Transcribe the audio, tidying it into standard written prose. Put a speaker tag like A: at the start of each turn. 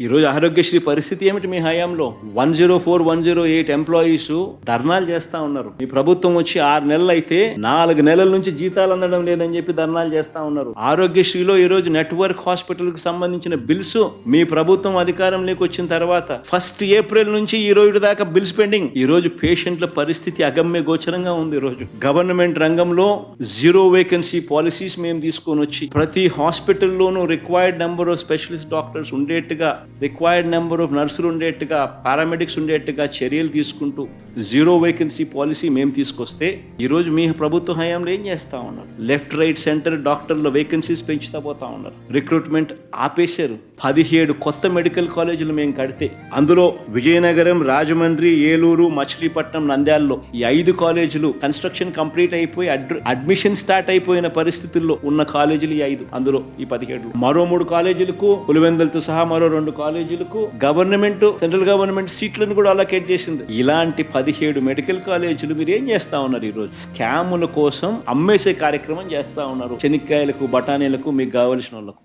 A: ఈ రోజు ఆరోగ్యశ్రీ పరిస్థితి ఏమిటి మీ హయాంలో? 104, 108 ఎంప్లాయీస్ ధర్నాలు చేస్తా ఉన్నారు. ఈ ప్రభుత్వం వచ్చి 6 నెలలు అయితే 4 నెలల నుంచి జీతాలు అందడం లేదని చెప్పి ధర్నాలు చేస్తా ఉన్నారు. ఆరోగ్యశ్రీలో ఈ రోజు నెట్వర్క్ హాస్పిటల్ కు సంబంధించిన బిల్స్ మీ ప్రభుత్వం అధికారంలోకి వచ్చిన తర్వాత 1 ఏప్రిల్ నుంచి ఈ రోజు దాకా బిల్స్ పెండింగ్. ఈ రోజు పేషెంట్ల పరిస్థితి అగమ్య గోచరంగా ఉంది. ఈ రోజు గవర్నమెంట్ రంగంలో 0 వేకెన్సీ పాలసీస్ మేము తీసుకొని వచ్చి ప్రతి హాస్పిటల్లోనూ required number of specialist doctors ఉండేట్టుగా, రిక్వైర్డ్ నెంబర్ ఆఫ్ నర్సులు ఉండేట్టుగా, పారామెడిక్స్ ఉండేట్టుగా చర్యలు తీసుకుంటూ 0 వేకెన్సీ పాలసీ మేము తీసుకొస్తే ఈరోజు మీ ప్రభుత్వ హయాంలో ఏం చేస్తా ఉన్నారు? లెఫ్ట్ రైట్ సెంటర్ డాక్టర్ల వేకెన్సీస్ పెంచుతా పోతా ఉన్నారు. రిక్రూట్మెంట్ ఆపేశారు. 17 కొత్త మెడికల్ కాలేజీలు మేము కడితే అందులో విజయనగరం, రాజమండ్రి, ఏలూరు, మచిలీపట్నం, నంద్యాలలో ఈ 5 కాలేజీలు కన్స్ట్రక్షన్ కంప్లీట్ అయిపోయి అడ్మిషన్ స్టార్ట్ అయిపోయిన పరిస్థితుల్లో ఉన్న కాలేజీలు ఈ 5, అందులో ఈ 17. మరో 3 కాలేజీలకు పులివెందులతో సహా మరో 2 కాలేజీలకు గవర్నమెంట్, సెంట్రల్ గవర్నమెంట్ సీట్లను కూడా అలొకేట్ చేసింది. ఇలాంటి 17 మెడికల్ కాలేజీలు మీరు ఏం చేస్తా ఉన్నారు? ఈ రోజు స్కాముల కోసం అమ్మేసే కార్యక్రమం చేస్తా ఉన్నారు. చెనిక్కాయలకు, బఠానీలకు మీకు కావలసిన వాళ్ళకు.